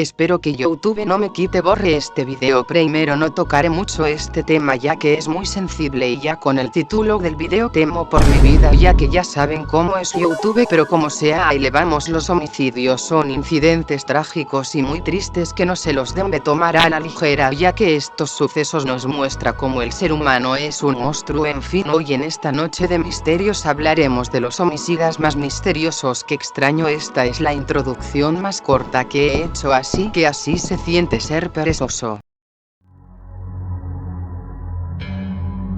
Espero que YouTube no me quite borre este video. Primero no tocaré mucho este tema ya que es muy sensible y ya con el título del video temo por mi vida ya que ya saben cómo es YouTube, pero como sea elevamos los homicidios son incidentes trágicos y muy tristes que no se los debe tomar a la ligera ya que estos sucesos nos muestra cómo el ser humano es un monstruo. En fin, hoy en esta noche de misterios hablaremos de los homicidas más misteriosos. Que extraño, esta es la introducción más corta que he hecho, así que así se siente ser perezoso.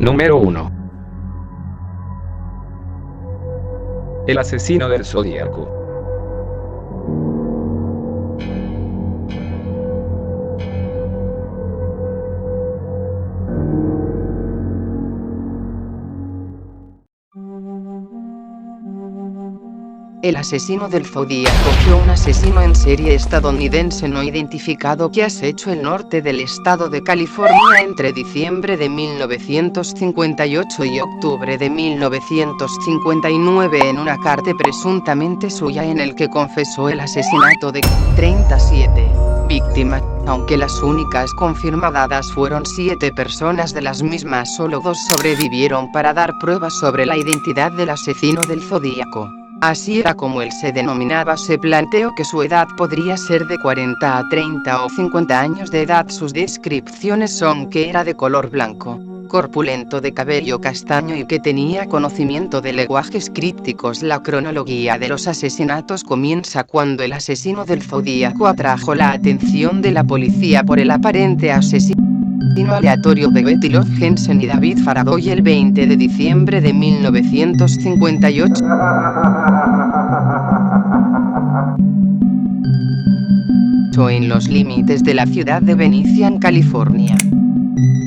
Número 1. El asesino del Zodíaco. El asesino del Zodíaco fue un asesino en serie estadounidense no identificado que acechó el norte del estado de California entre diciembre de 1958 y octubre de 1959 en una carta presuntamente suya en el que confesó el asesinato de 37 víctimas. Aunque las únicas confirmadas fueron 7 personas, de las mismas solo 2 sobrevivieron para dar pruebas sobre la identidad del asesino del Zodíaco. Así era como él se denominaba. Se planteó que su edad podría ser de 40 a 30 o 50 años de edad. Sus descripciones son que era de color blanco, corpulento, de cabello castaño y que tenía conocimiento de lenguajes crípticos. La cronología de los asesinatos comienza cuando el asesino del Zodíaco atrajo la atención de la policía por el aparente asesino aleatorio de Betty Love Jensen y David Faraday el 20 de diciembre de 1958. En los límites de la ciudad de Venetian, California.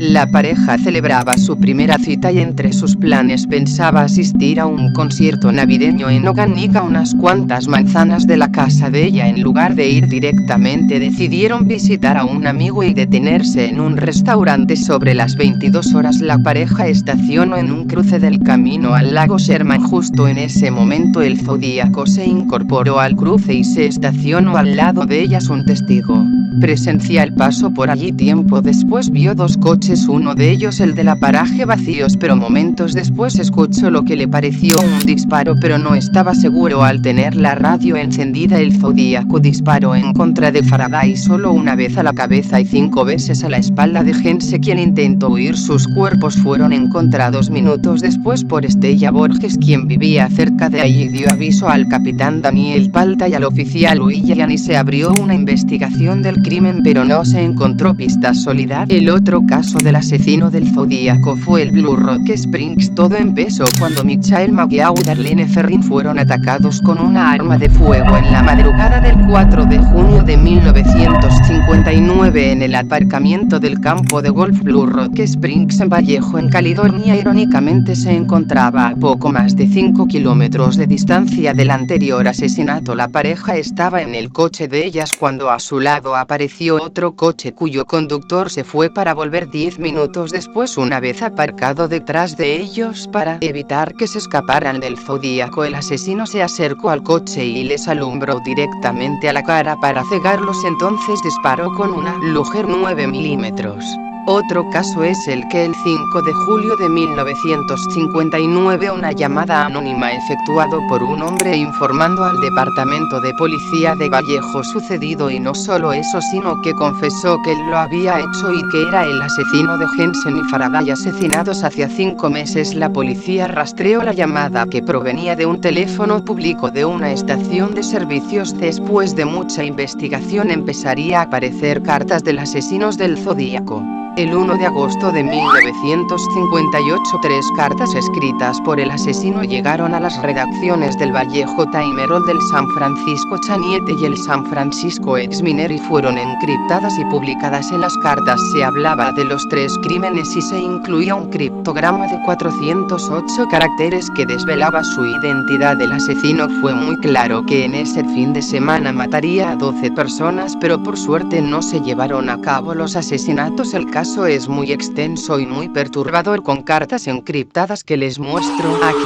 La pareja celebraba su primera cita y entre sus planes pensaba asistir a un concierto navideño en Oganica, unas cuantas manzanas de la casa de ella. En lugar de ir directamente decidieron visitar a un amigo y detenerse en un restaurante. Sobre las 22 horas la pareja estacionó en un cruce del camino al lago Sherman. Justo en ese momento el Zodíaco se incorporó al cruce y se estacionó al lado de ellas. Un testigo presencial pasó por allí tiempo después, vio 2 coches, uno de ellos el de la paraje, vacíos, pero momentos después escuchó lo que le pareció un disparo, pero no estaba seguro. Al tener la radio encendida, el Zodíaco disparó en contra de Faraday solo una vez a la cabeza y 5 veces a la espalda de Jensen, quien intentó huir. Sus cuerpos fueron encontrados minutos después por Stella Borges, quien vivía cerca de allí, dio aviso al capitán Daniel Palta y al oficial William y se abrió una investigación del crimen, pero no se encontró pistas sólidas. El otro caso del asesino del Zodíaco fue el Blue Rock Springs. Todo empezó cuando Michael McGeough y Darlene Ferrin fueron atacados con una arma de fuego en la madrugada del 4 de junio de 1959 en el aparcamiento del campo de golf Blue Rock Springs en Vallejo, en California. Irónicamente se encontraba a poco más de 5 kilómetros de distancia del anterior asesinato. La pareja estaba en el coche de ellas cuando a su lado apareció otro coche cuyo conductor se fue para volver 10 minutos después. Una vez aparcado detrás de ellos para evitar que se escaparan del Zodíaco, el asesino se acercó al coche y les alumbró directamente a la cara para cegarlos. Entonces disparó con una Luger 9 milímetros. Otro caso es el que el 5 de julio de 1959 una llamada anónima efectuado por un hombre informando al departamento de policía de Vallejo sucedido, y no solo eso sino que confesó que él lo había hecho y que era el asesino de Jensen y Faraday, asesinados hacía 5 meses. La policía rastreó la llamada, que provenía de un teléfono público de una estación de servicios. Después de mucha investigación empezaría a aparecer cartas del asesinos del Zodíaco. El 1 de agosto de 1958 3 cartas escritas por el asesino llegaron a las redacciones del Vallejo Times, del San Francisco Chaniete y el San Francisco Examiner y fueron encriptadas y publicadas. En las cartas se hablaba de los 3 crímenes y se incluía un criptograma de 408 caracteres que desvelaba su identidad. El asesino fue muy claro que en ese fin de semana mataría a 12 personas, pero por suerte no se llevaron a cabo los asesinatos. El caso es muy extenso y muy perturbador, con cartas encriptadas que les muestro aquí.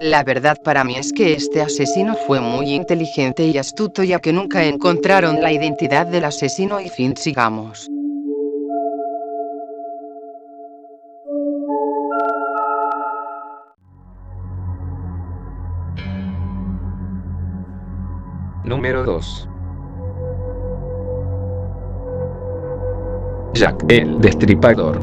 La verdad para mí es que este asesino fue muy inteligente y astuto, ya que nunca encontraron la identidad del asesino y fin, sigamos. Número 2. Jack el Destripador.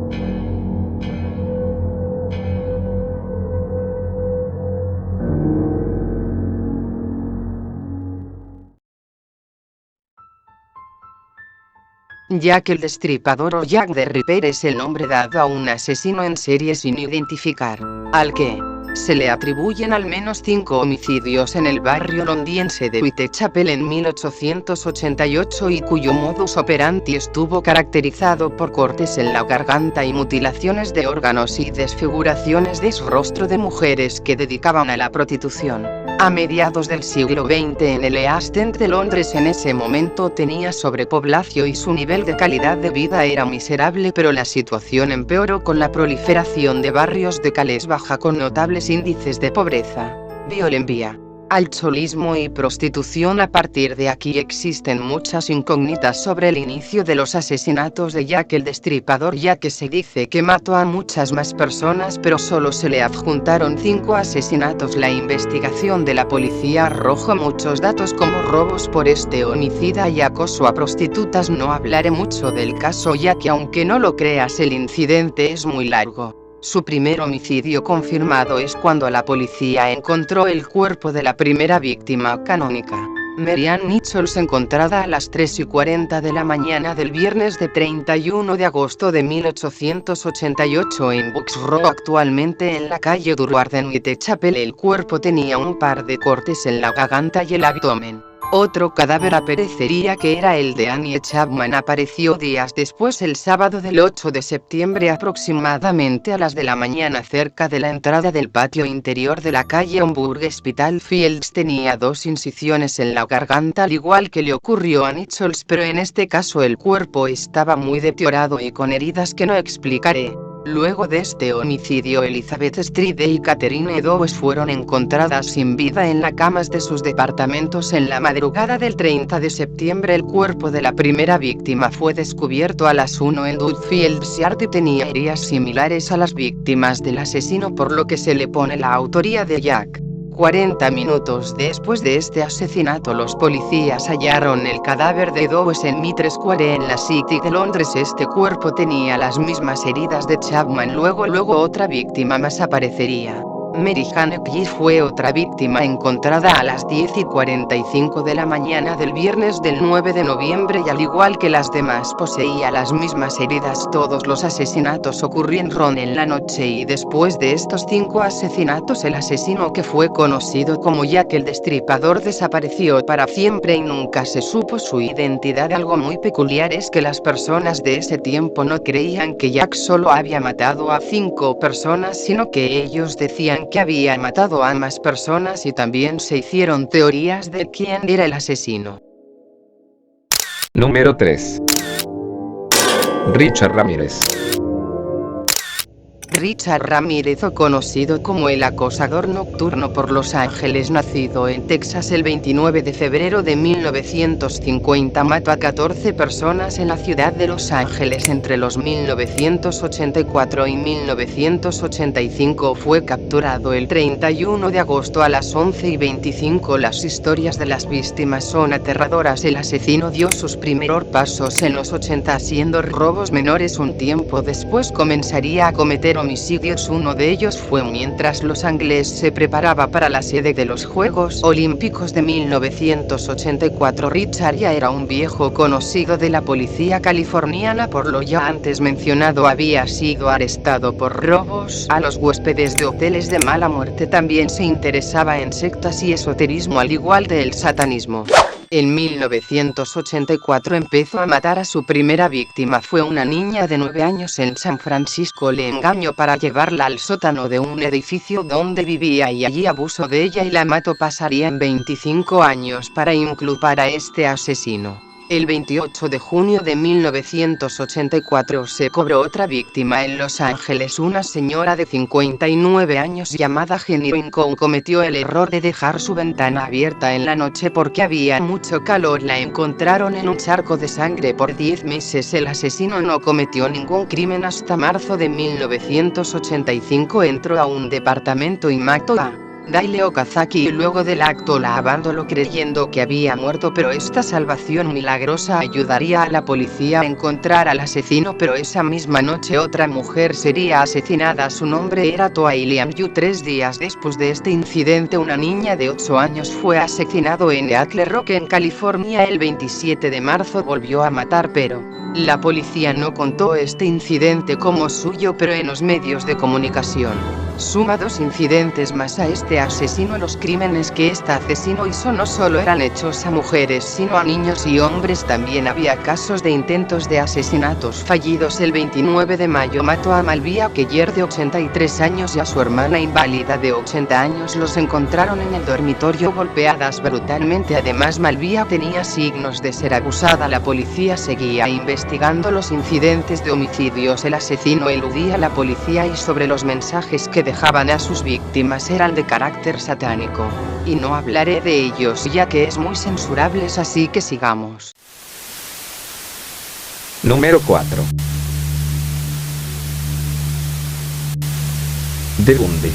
Jack el Destripador o Jack the Ripper es el nombre dado a un asesino en serie sin identificar, al que se le atribuyen al menos 5 homicidios en el barrio londinense de Whitechapel en 1888 y cuyo modus operandi estuvo caracterizado por cortes en la garganta y mutilaciones de órganos y desfiguraciones de su rostro de mujeres que dedicaban a la prostitución. A mediados del siglo XX en el East End de Londres en ese momento tenía sobrepoblación y su nivel de calidad de vida era miserable, pero la situación empeoró con la proliferación de barrios de clase baja con notables índices de pobreza, violencia, alcoholismo y prostitución. A partir de aquí existen muchas incógnitas sobre el inicio de los asesinatos de Jack el Destripador, ya que se dice que mató a muchas más personas pero solo se le adjuntaron 5 asesinatos. La investigación de la policía arrojó muchos datos como robos por este homicida y acoso a prostitutas. No hablaré mucho del caso ya que, aunque no lo creas, el incidente es muy largo. Su primer homicidio confirmado es cuando la policía encontró el cuerpo de la primera víctima canónica, Mary Ann Nichols, encontrada a las 3:40 de la mañana del viernes de 31 de agosto de 1888 en Bucks Row, actualmente en la calle Durward en Whitechapel. El cuerpo tenía un par de cortes en la garganta y el abdomen. Otro cadáver aparecería, que era el de Annie Chapman, apareció días después, el sábado del 8 de septiembre aproximadamente a las de la mañana, cerca de la entrada del patio interior de la calle Homburg Spitalfields. Tenía 2 incisiones en la garganta, al igual que le ocurrió a Nichols, pero en este caso el cuerpo estaba muy deteriorado y con heridas que no explicaré. Luego de este homicidio, Elizabeth Stride y Catherine Eddowes fueron encontradas sin vida en las camas de sus departamentos en la madrugada del 30 de septiembre. El cuerpo de la primera víctima fue descubierto a las 1 en Dudfields Yard y tenía heridas similares a las víctimas del asesino, por lo que se le pone la autoría de Jack. 40 minutos después de este asesinato, los policías hallaron el cadáver de Eddowes en Mitre Square en la City de Londres. Este cuerpo tenía las mismas heridas de Chapman. Luego otra víctima más aparecería. Mary Jane Keys fue otra víctima encontrada a las 10:45 de la mañana del viernes del 9 de noviembre y, al igual que las demás, poseía las mismas heridas. Todos los asesinatos ocurrieron en la noche y después de estos 5 asesinatos el asesino, que fue conocido como Jack el Destripador, desapareció para siempre y nunca se supo su identidad. Algo muy peculiar es que las personas de ese tiempo no creían que Jack solo había matado a 5 personas, sino que ellos decían que había matado a más personas, y también se hicieron teorías de quién era el asesino. Número 3. Richard Ramírez. Richard Ramírez, o conocido como el acosador nocturno por Los Ángeles, nacido en Texas el 29 de febrero de 1950, mató a 14 personas en la ciudad de Los Ángeles entre los 1984 y 1985. Fue capturado el 31 de agosto a las 11:25. Las historias de las víctimas son aterradoras. El asesino dio sus primeros pasos en los 80 haciendo robos menores. Un tiempo después comenzaría a cometer homicidios. Uno de ellos fue mientras Los Ángeles se preparaba para la sede de los Juegos Olímpicos de 1984. Richard ya era un viejo conocido de la policía californiana, por lo ya antes mencionado había sido arrestado por robos a los huéspedes de hoteles de mala muerte. También se interesaba en sectas y esoterismo, al igual del satanismo. En 1984 empezó a matar a su primera víctima. Fue una niña de 9 años en San Francisco. Le engañó para llevarla al sótano de un edificio donde vivía y allí abusó de ella y la mató. Pasarían 25 años para inculpar a este asesino. El 28 de junio de 1984 se cobró otra víctima en Los Ángeles. Una señora de 59 años llamada Jenny Rincon cometió el error de dejar su ventana abierta en la noche porque había mucho calor. La encontraron en un charco de sangre por 10 meses. El asesino no cometió ningún crimen hasta marzo de 1985. Entró a un departamento y mató a Dayle Okazaki y luego del acto la abandonó creyendo que había muerto, pero esta salvación milagrosa ayudaría a la policía a encontrar al asesino. Pero esa misma noche otra mujer sería asesinada. Su nombre era Toa Liam Yu. 3 días después de este incidente, una niña de 8 años fue asesinado en Eagle Rock, en California. El 27 de marzo volvió a matar, pero la policía no contó este incidente como suyo, pero en los medios de comunicación suma 2 incidentes más a este asesino. Los crímenes que este asesino hizo no solo eran hechos a mujeres sino a niños y hombres. También había casos de intentos de asesinatos fallidos. El 29 de mayo mató a Malvia Keller, de 83 años, y a su hermana inválida de 80 años. Los encontraron en el dormitorio golpeadas brutalmente. Además, Malvia tenía signos de ser abusada. La policía seguía investigando los incidentes de homicidios. El asesino eludía a la policía y sobre los mensajes que dejaban a sus víctimas eran de carácter satánico. Y no hablaré de ellos ya que es muy censurables, así que sigamos. Número 4. Ted Bundy.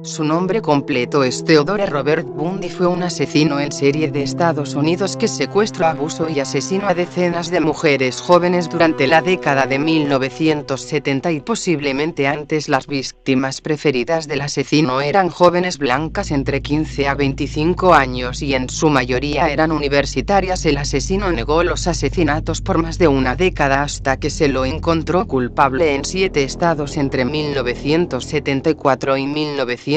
Su nombre completo es Theodore Robert Bundy. Fue un asesino en serie de Estados Unidos que secuestró, abusó y asesinó a decenas de mujeres jóvenes durante la década de 1970 y posiblemente antes. Las víctimas preferidas del asesino eran jóvenes blancas entre 15 a 25 años y en su mayoría eran universitarias. El asesino negó los asesinatos por más de una década hasta que se lo encontró culpable en 7 estados entre 1974 y 1978.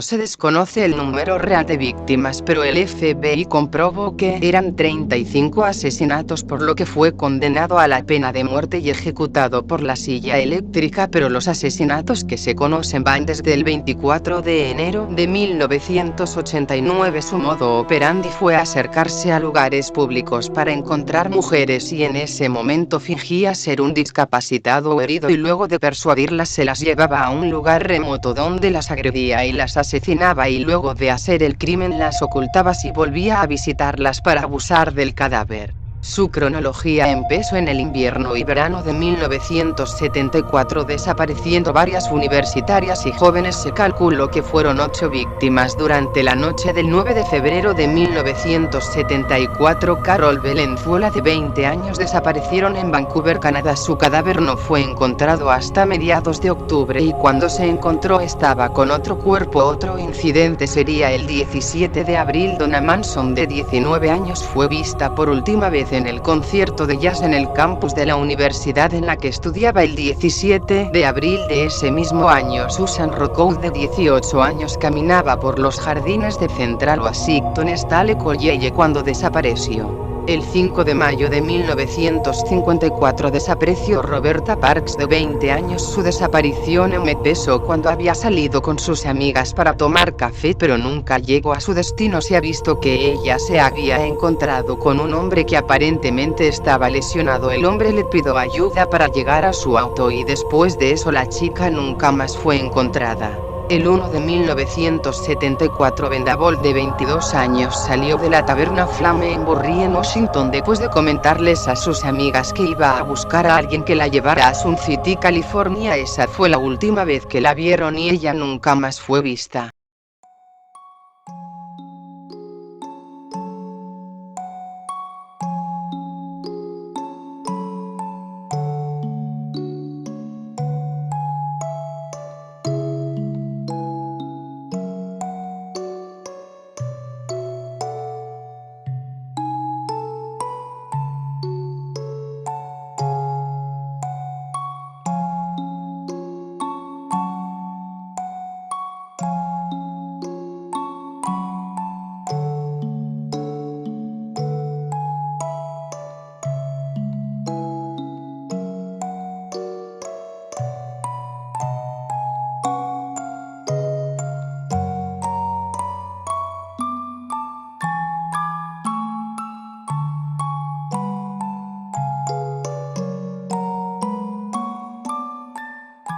Se desconoce el número real de víctimas, pero el FBI comprobó que eran 35 asesinatos, por lo que fue condenado a la pena de muerte y ejecutado por la silla eléctrica. Pero los asesinatos que se conocen van desde el 24 de enero de 1989. Su modo operandi fue acercarse a lugares públicos para encontrar mujeres y en ese momento fingía ser un discapacitado o herido, y luego de persuadirlas se las llevaba a un lugar remoto donde las agredía y las asesinaba, y luego de hacer el crimen las ocultaba y volvía a visitarlas para abusar del cadáver. Su cronología empezó en el invierno y verano de 1974, desapareciendo varias universitarias y jóvenes. Se calculó que fueron 8 víctimas durante la noche del 9 de febrero de 1974. Carol Valenzuela, de 20 años, desaparecieron en Vancouver, Canadá. Su cadáver no fue encontrado hasta mediados de octubre y cuando se encontró estaba con otro cuerpo. Otro incidente sería el 17 de abril. Donna Manson, de 19 años, fue vista por última vez en el concierto de jazz en el campus de la universidad en la que estudiaba. El 17 de abril de ese mismo año, Susan Rockow, de 18 años, caminaba por los jardines de Central Washington State College cuando desapareció. El 5 de mayo de 1954 desapareció Roberta Parks, de 20 años. Su desaparición empezó cuando había salido con sus amigas para tomar café, pero nunca llegó a su destino. Se ha visto que ella se había encontrado con un hombre que aparentemente estaba lesionado. El hombre le pidió ayuda para llegar a su auto y después de eso la chica nunca más fue encontrada. El 1 de 1974, Vendable, de 22 años, salió de la taberna Flame en Burrie, en Washington, después de comentarles a sus amigas que iba a buscar a alguien que la llevara a Sun City, California. Esa fue la última vez que la vieron y ella nunca más fue vista.